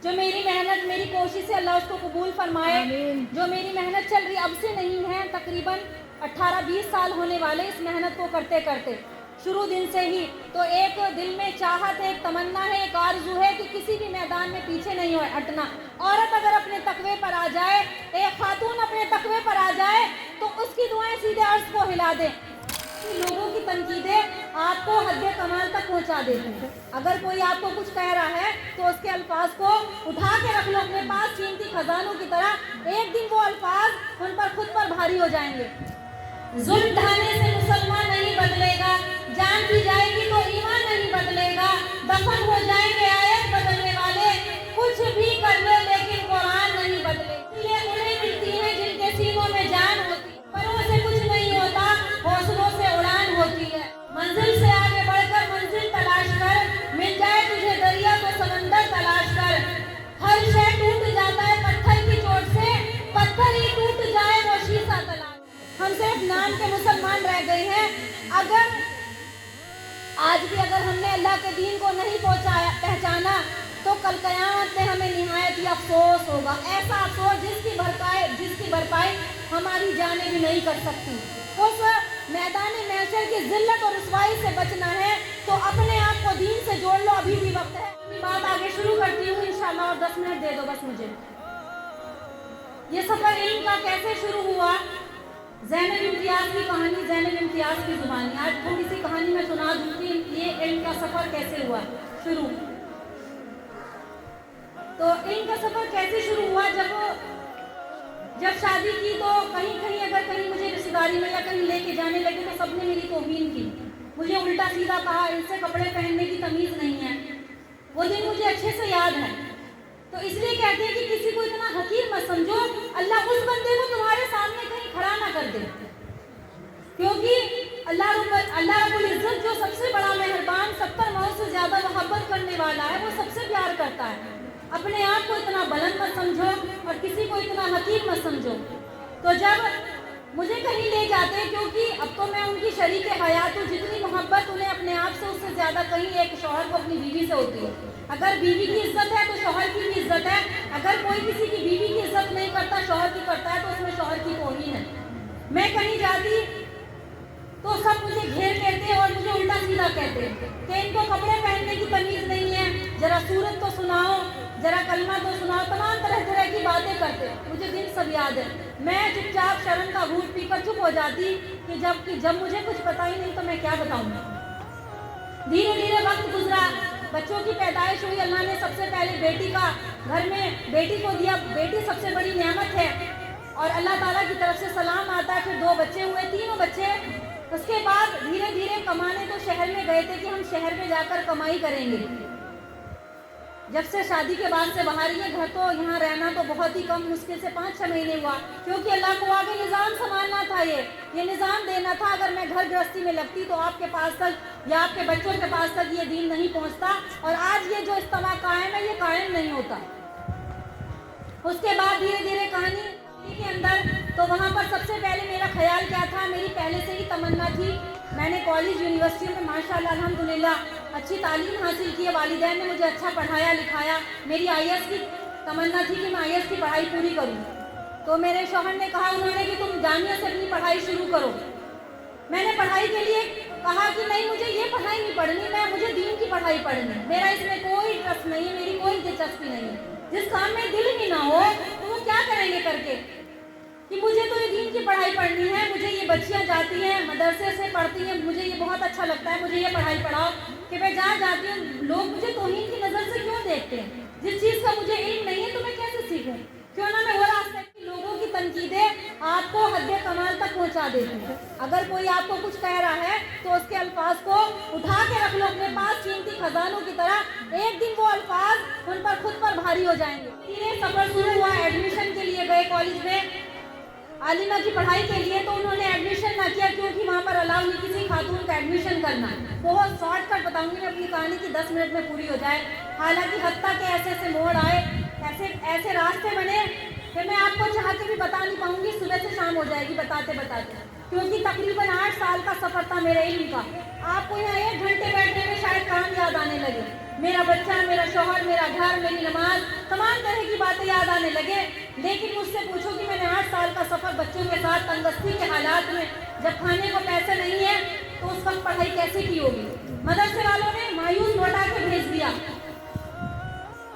जो मेरी मेहनत, मेरी कोशिश है, अल्लाह उसको कबूल फरमाए। जो मेरी मेहनत चल रही अब से नहीं है, तकरीबन 18-20 साल होने वाले इस मेहनत को करते करते, शुरू दिन से ही। तो एक दिल में चाहत है, एक तमन्ना है, एक आरज़ू है कि किसी भी मैदान में पीछे नहीं हटना। औरत अगर अपने तकवे पर आ जाए, एक खातून अपने तकवे पर आ जाए, तो उसकी दुआएं सीधे अर्श को हिला दें। लोगों की तनकीदें आपको हद कमाल तक पहुंचा देती हैं। अगर कोई आपको कुछ कह रहा है तो उसके अल्फाज को उठा के रख लो अपने पास कीमती खजानों की तरह। एक दिन वो अल्फाज उन पर खुद पर भारी हो जाएंगे। जुल्म ढाने से मुसलमान नहीं बदलेगा, जान की जाएगी तो ईमान नहीं बदलेगा। दफन हो जाएंगे आयत बदलने वाले, कुछ भी कर लो लेकिन कुरान नहीं बदले। ये उन्हें मिलती है जिनके सीनों में जान होती, परों से कुछ नहीं होता, हौसलों से उड़ान होती है। मंजिल से आगे बढ़कर मंजिल तलाश कर, मिल जाए तुझे दरिया तो समंदर तलाश कर। हर शय टूट जाता है पत्थर की चोट से, पत्थर ही टूट जाए वो शीशा तलाश। हम सिर्फ नाम के मुसलमान रह गए हैं। अगर आज भी अगर हमने अल्लाह के दीन को नहीं पहचाना तो कल क़यामत में हमें निहायत ही अफसोस होगा। ऐसा अफसोस जिसकी भरपाई हमारी जानें भी नहीं कर सकती। उस मैदान महशर की जिल्लत और रुसवाई से बचना है तो अपने आप को दीन से जोड़ लो, अभी भी वक्त है। अपनी बात आगे शुरू करती हूँ इंशाअल्लाह, और 10 मिनट दे दो बस मुझे। ये सफ़र इल्म का कैसे शुरू हुआ? ज़ैनब इम्तियाज़ की कहानी, ज़ैनब इम्तियाज़ की ज़ुबानी। आज थोड़ी सी कहानी मैं सुना दूँगी, ये इल्म का सफ़र कैसे हुआ शुरू। तो इल्म का सफ़र कैसे शुरू हुआ? जब शादी की तो कहीं अगर कहीं मुझे रिश्तेदारी में या कहीं लेके जाने लगे तो सबने मेरी तौहीन की, मुझे उल्टा सीधा कहा, इनसे कपड़े पहनने की तमीज़ नहीं है। वो दिन मुझे अच्छे से याद है। तो इसलिए कहते हैं कि किसी को इतना हकीर मत समझो, अल्लाह उस बंदे को तुम्हारे सामने कहीं खड़ा ना कर दे, क्योंकि अल्लाह रब्बुल इज़्ज़त जो सबसे बड़ा मेहरबान, 70 मौत से ज़्यादा मोहब्बत करने वाला है, वो सबसे प्यार करता है। अपने आप को इतना बुलंद मत समझो और किसी को इतना हकीर मत समझो। तो जब मुझे कहीं ले जाते, क्योंकि अब तो मैं उनकी शरीक हयात हूँ, जितनी मोहब्बत उन्हें अपने आप से उससे ज़्यादा कहीं एक शौहर को अपनी बीवी से होती है। अगर बीवी की इज्जत है तो शौहर की भी इज्जत है। अगर कोई किसी की बीवी की इज्जत नहीं करता, शौहर की करता है, तो उसमें शौहर की तौहीन है। मैं कहीं जाती तो सब मुझे घेर कहते और मुझे उल्टा सीधा कहते कि इनको कपड़े पहनने की तमीज़ नहीं है, जरा सूरत तो सुनाओ, जरा कलमा तो सुनाओ, तमाम तरह की बातें करते। मुझे दिन सब याद है। मैं चुपचाप शर्म का घूंट पीकर चुप हो जाती कि जब मुझे कुछ पता ही नहीं तो मैं क्या बताऊँ। धीरे धीरे वक्त गुजरा, बच्चों की पैदाइश हुई। अल्लाह ने सबसे पहले बेटी का घर में बेटी को दिया। बेटी सबसे बड़ी नेमत है और अल्लाह ताला की तरफ से सलाम आता है। फिर 2 बच्चे हुए, 3 बच्चे। उसके बाद धीरे धीरे कमाने तो शहर में गए थे कि हम शहर में जाकर कमाई करेंगे। जब से शादी के बाद से बाहर ही घर, तो यहाँ रहना तो बहुत ही कम, मुश्किल से 5-6 महीने हुआ, क्योंकि अल्लाह को आगे निज़ाम संभालना था। ये निज़ाम देना था। अगर मैं घर गृहस्थी में लगती तो आपके पास तक या आपके बच्चों के पास तक ये दीन नहीं पहुँचता, और आज ये जो इज्तिमा कायम है ये कायम नहीं होता। उसके बाद धीरे धीरे कहानी के अंदर, तो वहाँ पर सबसे पहले मेरा ख्याल क्या था, मेरी पहले से ही तमन्ना थी। मैंने कॉलेज यूनिवर्सिटी में माशाअल्लाह अल्हम्दुलिल्लाह अच्छी तालीम हासिल की है। वालिदैन ने मुझे अच्छा पढ़ाया लिखाया। मेरी IAS की तमन्ना थी कि मैं IAS की पढ़ाई पूरी करूं। तो मेरे शौहर ने कहा उन्होंने कि तुम जामिया से अपनी पढ़ाई शुरू करो। मैंने पढ़ाई के लिए कहा कि नहीं, मुझे ये पढ़ाई नहीं पढ़नी, मुझे दीन की पढ़ाई पढ़नी। मेरा इसमें कोई इंटरेस्ट नहीं है, मेरी कोई दिलचस्पी नहीं है। जिस काम में दिल ही ना हो तो वो क्या करेंगे करके, कि मुझे तो ये दीन की पढ़ाई पढ़नी है। मुझे ये बच्चियाँ जाती हैं मदरसे से पढ़ती हैं, मुझे ये बहुत अच्छा लगता है, मुझे ये पढ़ाई पढ़ाओ। कि मैं जहाँ जाती हूँ लोग मुझे तौहीन की नज़र से क्यों देखते हैं? जिस चीज़ का मुझे इल्म नहीं है तो मैं कैसे सीखूँ? क्यों ना मैं वो रास्ते की लोगों की तनकीदें आपको हद कमाल तक पहुँचा देती हैं। अगर कोई आपको कुछ कह रहा है तो उसके अल्फाज को उठा के रख लो अपने पास कीमती खजानों की तरह। एक दिन वो अल्फाज उन पर खुद पर भारी हो जाएंगे। धीरे सफ़र शुरू हुआ। एडमिशन के लिए गए कॉलेज में आलिमा की पढ़ाई के लिए, तो उन्होंने एडमिशन ना किया क्योंकि वहाँ पर अलाउ नहीं किसी खातून का एडमिशन करना। बहुत शॉर्टकट बताऊंगी मैं अपनी कहानी की, 10 मिनट में पूरी हो जाए। हालांकि हत्ता के ऐसे मोड़ आए, ऐसे रास्ते बने कि मैं आपको चाह के भी बता नहीं पाऊंगी। सुबह से शाम हो जाएगी बताते बताते, क्योंकि तकरीबन 8 साल का सफ़र था मेरे इल्म का। आपको यहाँ 1 घंटे बैठने में शायद काम याद आने लगे। मेरा बच्चा, मेरा शौहर, मेरा घर, मेरी नमाज, तमाम पल याद आने लगे। लेकिन मुझसे पूछो कि मैंने 8 साल का सफ़र बच्चों के साथ तंगस्ती के हालात में, जब खाने को पैसे नहीं है तो उस वक्त पढ़ाई कैसे की होगी। मदरसे वालों ने मायूस लौटा के भेज दिया।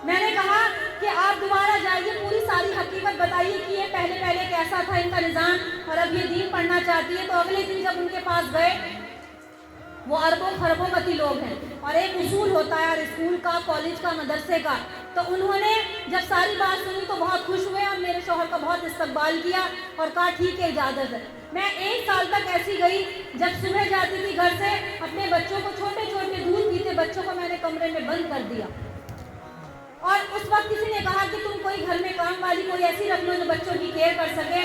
मैंने कहा कि आप दोबारा जाइए, पूरी सारी हकीकत बताइए कि ये पहले पहले कैसा था इनका निज़ाम, और अब ये दीन पढ़ना चाहती है। तो अगले दिन जब उनके पास गए, वो अरबों खरबों लोग हैं और एक उसूल होता है हर स्कूल का, कॉलेज का, मदरसे का। तो उन्होंने जब सारी बात सुनी तो बहुत खुश हुए और मेरे शौहर का बहुत इस्तकबाल किया और कहा ठीक है, इजाज़त है। मैं 1 साल तक ऐसी गई, जब सुबह जाती थी घर से, अपने बच्चों को, छोटे छोटे दूध पीते बच्चों को मैंने कमरे में बंद कर दिया। और उस वक्त किसी ने कहा कि तुम कोई घर में काम वाली कोई ऐसी रख लो जो बच्चों की केयर कर सके।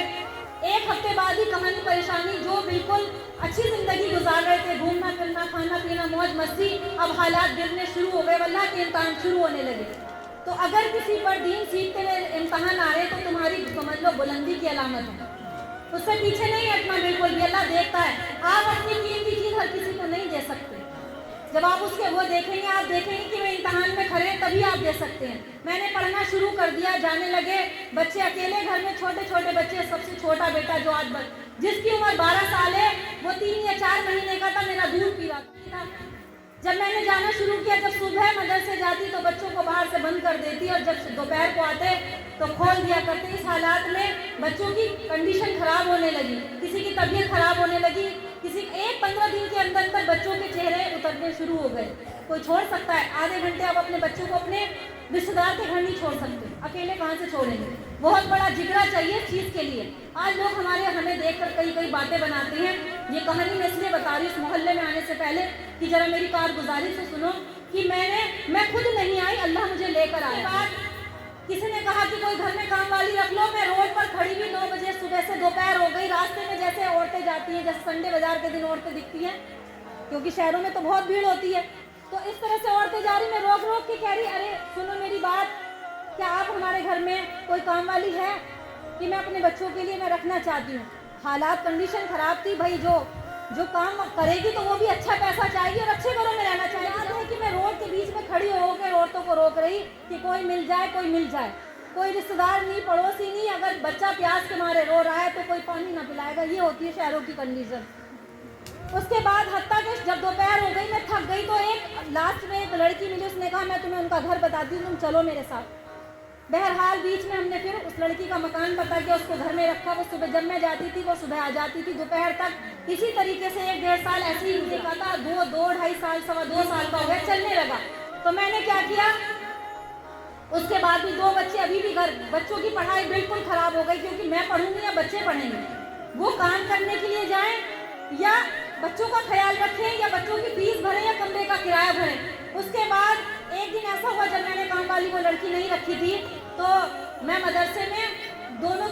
1 हफ्ते बाद ही कहानी परेशानी, जो बिल्कुल अच्छी ज़िंदगी गुजार रहे थे, घूमना फिरना, खाना पीना, मौज मस्ती, अब हालात गिरने शुरू हो गए, अल्लाह के इम्तहान शुरू होने लगे। तो अगर किसी पर दीन सीखते हुए इम्तहान आ रहे तो तुम्हारी समझ लो बुलंदी की अलामत है, उससे पीछे नहीं हटना बिल्कुल भी। अल्लाह देखता है। आप अपनी कीमती चीज़ हर किसी को नहीं दे सकते। जब आप उसके वो देखेंगे, आप देखेंगे कि वे इम्तहान में खड़े हैं, तभी आप दे सकते हैं। मैंने पढ़ना शुरू कर दिया, जाने लगे बच्चे, अकेले घर में छोटे छोटे बच्चे। सबसे छोटा बेटा जो आज जिसकी उम्र 12 साल है, वो 3 या 4 महीने का था, मेरा दूध पी रहा था। जब मैंने जाना शुरू किया, जब सुबह मदरसे जाती तो बच्चों को बाहर से बंद कर देती और जब दोपहर को आते तो खोल दिया करते। इस हालात में बच्चों की कंडीशन खराब होने लगी, किसी की तबीयत खराब होने लगी, किसी 15 दिन के अंदर तक बच्चों के चेहरे उतरने शुरू हो गए। कोई छोड़ सकता है? आधे घंटे आप अपने बच्चों को अपने रिश्तेदार के घर नहीं छोड़ सकते, अकेले कहाँ से छोड़ेंगे? बहुत बड़ा जिगरा चाहिए इस चीज़ के लिए। आज लोग हमें देखकर कई बातें बनाते हैं। ये कहानी मैं इसलिए बता रही हूँ इस मोहल्ले में आने से पहले कि जरा मेरी कारगुजारी से सुनो कि मैं खुद नहीं आई, अल्लाह मुझे लेकर आया। किसी ने कहा कि कोई घर में काम वाली रख लो। मैं रोड पर खड़ी हुई 9 बजे सुबह से, दोपहर हो गई। रास्ते में जैसे औरतें जाती हैं, जैसे संडे बाजार के दिन औरतें दिखती हैं, क्योंकि शहरों में तो बहुत भीड़ होती है, तो इस तरह से औरतें जा रही। मैं रोक के कह रही, अरे सुनो मेरी बात, क्या आप हमारे घर में कोई काम वाली है कि मैं अपने बच्चों के लिए मैं रखना चाहती हूँ। हालात कंडीशन खराब थी भाई। जो काम करेगी तो वो भी अच्छा पैसा चाहेगी और अच्छे घरों में रहना चाहेगी। कि मैं रोड के बीच में खड़ी होकर औरतों को रोक रही कि कोई मिल जाए, कोई मिल जाए। कोई रिश्तेदार नहीं, पड़ोसी नहीं, अगर बच्चा प्यास के मारे रो रहा है तो कोई पानी ना पिलाएगा। ये होती है शहरों की कंडीशन। उसके बाद हत्ता के जब दोपहर हो गई, मैं थक गई, तो एक लास्ट में एक लड़की मिली, उसने कहा मैं तुम्हें उनका घर बताती हूँ, तुम चलो मेरे साथ। बहरहाल बीच में हमने फिर उस लड़की का मकान पता किया, उसको घर में रखा। वो सुबह जब मैं जाती थी वो सुबह आ जाती थी, दोपहर तक इसी तरीके से 1-1.5 साल ऐसे ही देखा था। 2-2.5 साल, 2.25 साल का हो गया, चलने लगा। तो मैंने क्या किया, उसके बाद भी 2 बच्चे अभी भी घर, बच्चों की पढ़ाई बिल्कुल खराब हो गई, क्योंकि मैं पढ़ूंगी या बच्चे पढ़ेंगे। वो काम करने के लिए जाएं या बच्चों का ख्याल रखें या बच्चों की फीस भरें या कमरे का किराया भरें। उसके बाद एक दिन ऐसा हुआ जब मैंने काम वाली वो लड़की नहीं रखी थी, तो मैं मदरसे में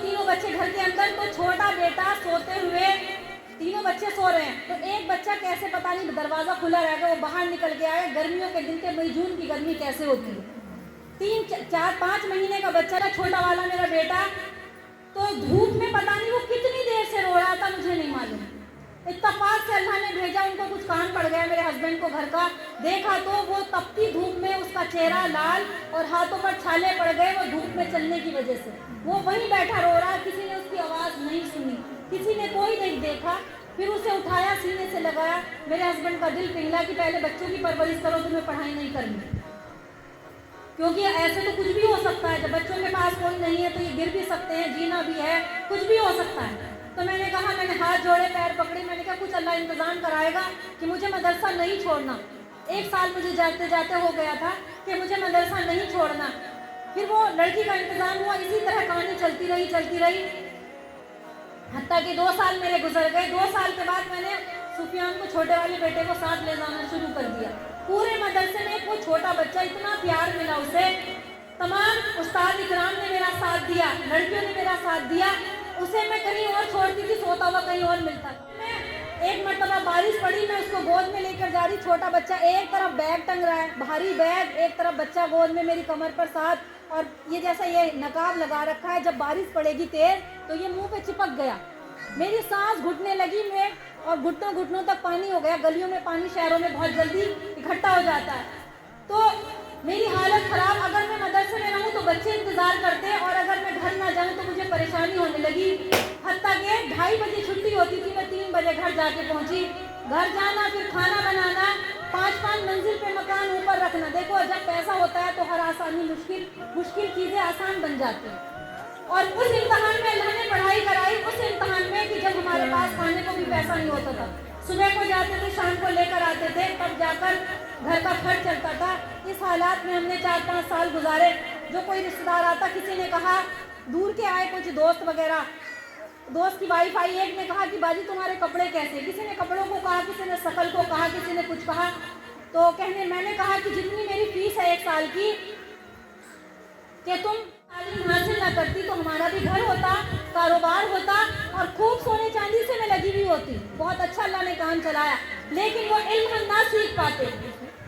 तीनों बच्चे घर के अंदर, तो छोटा बेटा सोते हुए, तीनों बच्चे सो रहे हैं, तो एक बच्चा कैसे पता नहीं दरवाज़ा खुला रह गया, वो बाहर निकल के आया। गर्मियों के दिन के मई जून की गर्मी कैसे होती है, 3-4-5 महीने का बच्चा था, छोटा वाला मेरा बेटा, तो धूप में पता नहीं वो कितनी देर से रो रहा था, मुझे नहीं मालूम। इत्तफाक से अल्लाह ने भेजा, उनको कुछ काम पड़ गया मेरे हस्बैंड को घर का। देखा तो वो तपती धूप में उसका चेहरा लाल और हाथों पर छाले पड़ गए, वो धूप में चलने की वजह से। वो वहीं बैठा रो रहा, किसी ने उसकी आवाज़ नहीं सुनी, किसी ने कोई नहीं देखा। फिर उसे उठाया, सीने से लगाया। मेरे हस्बैंड का दिल पिघला कि पहले बच्चों की परवरिश करो, तुम्हें पढ़ाई नहीं करनी, क्योंकि ऐसे तो कुछ भी हो सकता है। जब बच्चों के पास कोई नहीं है तो ये गिर भी सकते हैं, जीना भी है, कुछ भी हो सकता है। तो मैंने कहा, मैंने हाथ जोड़े, पैर पकड़े, मैंने कहा कुछ अल्लाह इंतज़ाम कराएगा कि मुझे मदरसा नहीं छोड़ना। 1 साल मुझे जाते जाते हो गया था कि मुझे मदरसा नहीं छोड़ना। फिर वो लड़की का इंतज़ाम हुआ, इसी तरह कहानी चलती रही। हत्ता कि 2 साल मेरे गुजर गए। 2 साल के बाद मैंने सुफियान को, छोटे वाले बेटे को साथ ले जाना शुरू कर दिया। पूरे मदरसे में वो छोटा बच्चा, इतना प्यार मिला उसे। तमाम उस्ताद इकराम ने मेरा साथ दिया, लड़कियों ने मेरा साथ दिया। उसे मैं कहीं और छोड़ती थी, सोता हुआ कहीं और मिलता। मैं एक मरतबा बारिश पड़ी, मैं उसको गोद में लेकर जा रही, छोटा बच्चा, एक तरफ बैग टंग रहा है, भारी बैग, एक तरफ बच्चा गोद में मेरी कमर पर साथ, और ये जैसा ये नकाब लगा रखा है, जब बारिश पड़ेगी तेज तो ये मुंह पे चिपक गया। मेरी सांस घुटने लगी, मैं और घुटनों तक पानी हो गया। गलियों में पानी शहरों में बहुत जल्दी इकट्ठा हो जाता है, तो मेरी हालत खराब। अगर मैं मदरसे में रहूँ तो बच्चे इंतजार इंतज़ार करते और अगर मैं घर ना जाऊँ तो मुझे परेशानी होने लगी। हत्ता कि 2:30 बजे छुट्टी होती थी, मैं 3 बजे घर जाके पहुँची। घर जाना, फिर खाना बनाना, 5-5 मंजिल पे मकान ऊपर रखना। देखो जब पैसा होता है तो हर आसानी मुश्किल चीज़ें आसान बन जाती हैं। और उस इम्तहान में अल्लाह ने पढ़ाई कराई, उस इम्तहान में कि जब हमारे पास खाने को भी पैसा नहीं होता था। सुबह को जाते थे, शाम को लेकर आते थे, तब जाकर घर का खर्च चलता था। इस हालात में हमने 4-5 साल गुजारे। जो कोई रिश्तेदार आता, किसी ने कहा, दूर के आए कुछ दोस्त वगैरह, दोस्त की वाइफ आई, एक ने कहा कि बाजी तुम्हारे कपड़े कैसे, किसी ने कपड़ों को कहा, किसी ने शकल को कहा, किसी ने कुछ कहा। तो मैंने कहा कि जितनी मेरी फीस है 1 साल की, कि तुम तालीम हासिल ना करती तो हमारा भी घर होता, कारोबार होता और खूब सोने चांदी से मैं लगी हुई होती। बहुत अच्छा अल्लाह ने काम चलाया, लेकिन वो इल्म हम ना सीख पाते।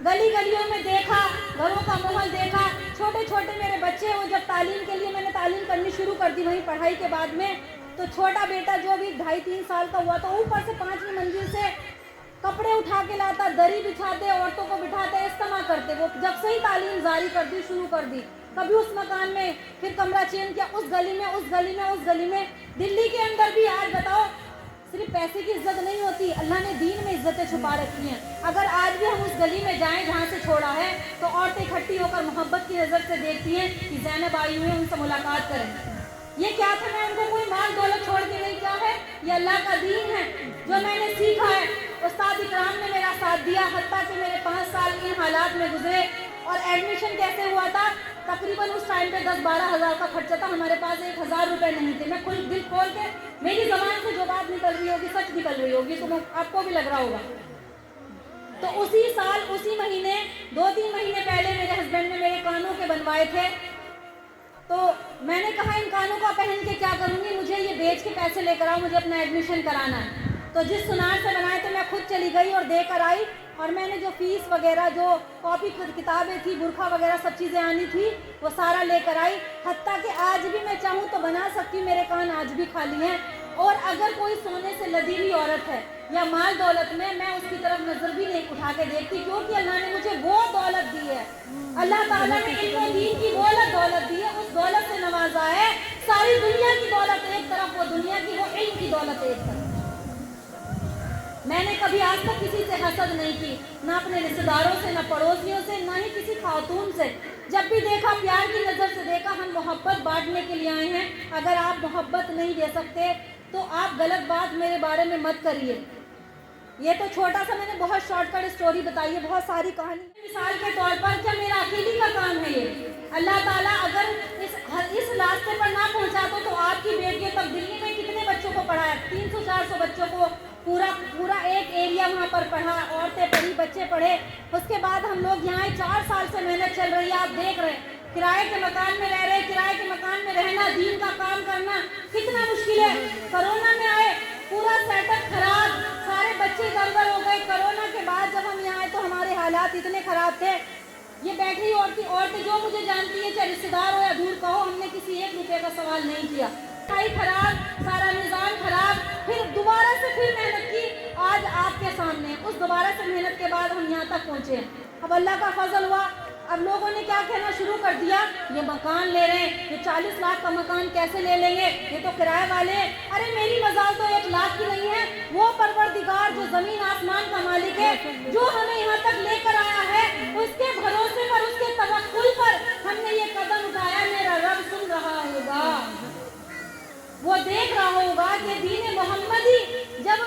गली गलियों में देखा, घरों का माहौल देखा, छोटे छोटे मेरे बच्चे, वो जब तालीम के लिए मैंने तालीम करनी शुरू कर दी वहीं पढ़ाई के बाद में, तो छोटा बेटा जो भी 2.5-3 साल का हुआ, तो ऊपर से 5वीं मंजिल से कपड़े उठा के लाता, दरी बिछाते, औरतों को बिठाते, इस्तेमाल करते। वो जब से ही तालीम जारी कर दी, शुरू कर दी, कभी उस मकान में, फिर कमरा चेंज किया, उस गली में, उस गली में, उस गली में। दिल्ली के अंदर भी आज बताओ, सिर्फ पैसे की इज्जत नहीं होती, अल्लाह ने दीन में इज्जतें छुपा रखी हैं। अगर आज भी हम उस गली में जाएं जहाँ से छोड़ा है, तो औरतें इकट्ठी होकर मोहब्बत की नज़र से देखती हैं कि ज़ैनब आई हुई है, उनसे मुलाकात करें। ये क्या था? मैं उनको कोई माल दौलत छोड़ के नहीं, क्या है ये? अल्लाह का दीन है जो मैंने सीखा है। उस्ताद इकराम ने मेरा साथ दिया, हत्ता कि मेरे 5 साल इन हालात में गुजरे। और एडमिशन कैसे हुआ था? तकरीबन उस टाइम पे 10-12 हज़ार का खर्चा था, हमारे पास 1,000 रुपये नहीं थे। मैं खुद दिल खोल के, मेरी ज़बान से जो बात निकल रही होगी सच निकल रही होगी, तो आपको भी लग रहा होगा। तो उसी साल, उसी महीने, 2-3 महीने पहले मेरे हस्बैंड ने मेरे कानों के बनवाए थे। तो मैंने कहा इन कानों का पहन के क्या करूँगी, मुझे ये बेच के पैसे लेकर आओ, मुझे अपना एडमिशन कराना है। तो जिस सुनार से बनाए थे मैं खुद चली गई और देकर आई, और मैंने जो फीस वगैरह, जो कॉपी किताबें थी, बुरखा वगैरह सब चीज़ें आनी थी, वो सारा लेकर आई। हत्ता कि आज भी मैं चाहूँ तो बना सकती हूँ, मेरे कान आज भी खाली हैं। और अगर कोई सोने से लदी हुई औरत है या माल दौलत में, मैं उसकी तरफ नजर भी नहीं उठा के देखती, क्योंकि अल्लाह ने मुझे वो दौलत दी है। अल्लाह ताला ने इल्म दीन की वो दौलत दी है, उस दौलत से नवाजा है। सारी दुनिया की दौलत एक तरफ, वो दुनिया की, वो इल्म की दौलत एक तरफ। मैंने कभी आज तक किसी से हसद नहीं की, ना अपने रिश्तेदारों से, ना पड़ोसियों से, ना ही किसी खातून से। जब भी देखा प्यार की नज़र से देखा। हम मोहब्बत बांटने के लिए आए हैं। अगर आप मोहब्बत नहीं दे सकते तो आप गलत बात मेरे बारे में मत करिए। ये तो छोटा सा मैंने बहुत शॉर्टकट स्टोरी बताई है, बहुत सारी कहानी। मिसाल के तौर पर क्या मेरा अकेली का काम है ये? अल्लाह ताला अगर इस रास्ते पर ना पहुंचाता तो आपकी बेटियों तक, दिल्ली में कितने बच्चों को पढ़ाया? 300-400 बच्चों को, पूरा एक एरिया वहाँ पर पढ़ा, औरतें पढ़ी, बच्चे पढ़े। उसके बाद हम लोग यहाँ 4 साल से मेहनत चल रही है, आप देख रहे हैं। किराए के मकान में रह रहे, किराए के मकान में रहना, दीन का काम करना कितना मुश्किल है। कोरोना में आए, पूरा सेटअप खराब, सारे बच्चे गड़बड़ हो गए। कोरोना के बाद जब हम यहाँ आए तो हमारे हालात इतने खराब थे। ये बैठी औरतें जो मुझे जानती है, चाहे रिश्तेदार हो या दूर का हो, हमने किसी 1 रुपये का सवाल नहीं किया। पढ़ाई खराब, सारा निज़ाम खराब, फिर दोबारा से फिर मेहनत की, आज आपके सामने। उस दोबारा से मेहनत के बाद हम यहाँ तक पहुँचे। अब अल्लाह का फजल हुआ, अब लोगों ने क्या कहना शुरू कर दिया, ये मकान ले रहे हैं, ये 40 लाख का मकान कैसे ले लेंगे, ये तो किराए वाले। अरे मेरी मजाल तो 1 लाख की नहीं है। वो परवरदिगार जो जमीन आसमान का मालिक है, जो हमें यहाँ तक लेकर आया है, उसके भरोसे पर, उसके तवक्कुल पर हमने ये कदम उठाया। मेरा रब सुन रहा होगा, वो देख रहा होगा कि दीन मोहम्मदी, जब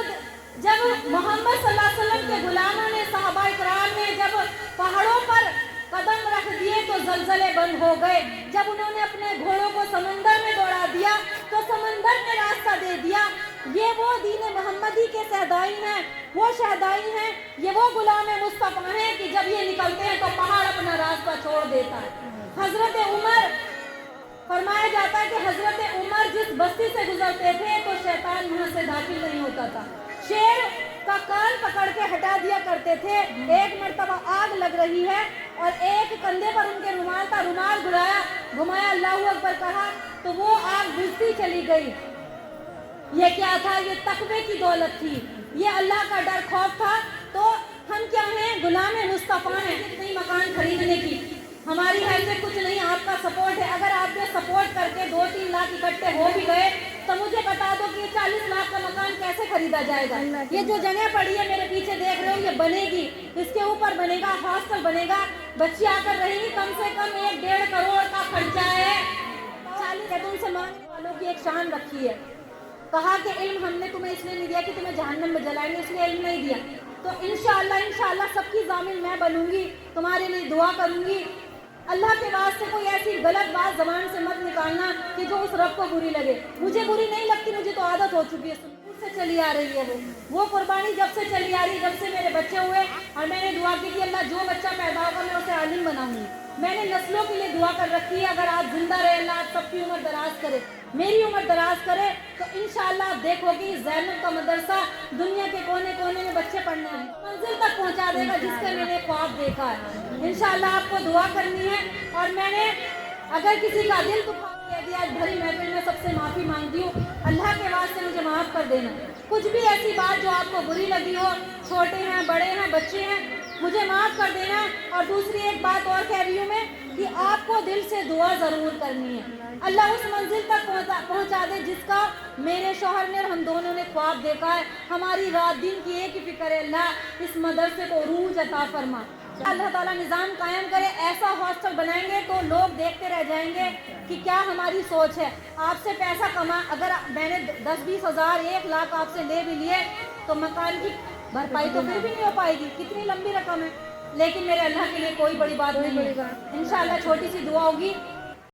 मोहम्मद सल्लल्लाहु अलैहि वसल्लम के गुलामों ने, सहाबा इकराम ने जब पहाड़ों पर कदम रख दिए तो जलजले बंद हो गए। जब उन्होंने अपने घोड़ों को समंदर में दौड़ा दिया तो समंदर ने रास्ता दे दिया। ये वो दीन मोहम्मदी के शहदाई हैं, वो शहदाई हैं, ये वो गुलाम मुस्तफा हैं कि जब ये निकलते हैं तो पहाड़ अपना रास्ता छोड़ देता है। हजरत उमर, फरमाया जाता है कि हजरत उमर जिस बस्ती से गुजरते थे तो शैतान वहां से दाखिल नहीं होता था। शेर का कान पकड़ के हटा दिया करते थे। एक मर्तबा आग लग रही है और एक कंधे पर उनके रुमाल था, रुमाल घुमाया, अल्लाहू अकबर कहा तो वो आग बुझती चली गई। ये क्या था? ये तकवे की दौलत थी, ये अल्लाह का डर खौफ था। तो हम क्या हैं? गुलाम मुस्तफा हैं। नहीं मकान खरीदने की हमारी हैसियत कुछ नहीं, आपका सपोर्ट है। अगर आपने सपोर्ट करके 2-3 लाख इकट्ठे हो भी गए तो मुझे बता दो कि ये 40 लाख का मकान कैसे खरीदा जाएगा। ये जो जगह पड़ी है मेरे पीछे देख रहे हो ये बनेगी, इसके ऊपर बनेगा हॉस्टल बनेगा, बच्ची आकर रहेंगी, कम से कम 1-1.5 करोड़ का खर्चा है। 40 तुमसे मांगने वालों की एक शान रखी है। कहा कि इल्म हमने तुम्हें इसलिए नहीं दिया कि तुम्हें जहन्नम में जलाएंगे, इसलिए इल्म नहीं दिया। तो इंशाअल्लाह सबकी ज़ामिन मैं बनूंगी, तुम्हारे लिए दुआ करूंगी। अल्लाह के वास्ते कोई ऐसी गलत बात ज़बान से मत निकालना कि जो उस रब को बुरी लगे। मुझे बुरी नहीं लगती, मुझे तो आदत हो चुकी है, शुरू से चली आ रही है वो कुर्बानी जब से चली आ रही है, जब से मेरे बच्चे हुए और मैंने दुआ की कि अल्लाह जो बच्चा पैदा होगा मैं उसे आलिम बनाऊंगी। मैंने नस्लों के लिए दुआ कर रखी है, अगर आप जिंदा रहे अल्लाह आप सबकी उम्र दराज करे, मेरी उम्र दराज करे, तो इंशाअल्लाह आप देखोगे ज़ैनब का मदरसा दुनिया के कोने कोने में बच्चे पढ़ने हैं, मंजिल तक पहुंचा देगा जिसका मैंने ख्वाब देखा है। इंशाअल्लाह आपको दुआ करनी है। और मैंने अगर किसी का दिल दुखा दिया आज भरी महफिल में सबसे माफ़ी मांगती हूँ, अल्लाह के वास्ते मुझे माफ़ कर देना। कुछ भी ऐसी बात जो आपको बुरी लगी हो, छोटे हैं बड़े हैं बच्चे हैं, मुझे माफ़ कर देना। और दूसरी एक बात और कह रही हूँ मैं कि आपको दिल से दुआ ज़रूर करनी है, अल्लाह उस मंजिल तक पहुँचा दे जिसका मेरे शौहर ने और हम दोनों ने ख्वाब देखा है। हमारी रात दिन की एक ही फिक्र है, अल्लाह इस मदरसे को उरूज अता फरमा, अल्लाह ताला निज़ाम कायम करे। ऐसा हॉस्टल बनाएंगे तो लोग देखते रह जाएंगे कि क्या हमारी सोच है। आपसे पैसा कमा, अगर मैंने 10-20 हज़ार 1 लाख आपसे ले भी लिए तो मकान की भरपाई तो फिर भी नहीं हो पाएगी, कितनी लंबी रकम है। लेकिन मेरे अल्लाह के लिए कोई बड़ी बात नहीं है। इंशाअल्लाह छोटी सी दुआ होगी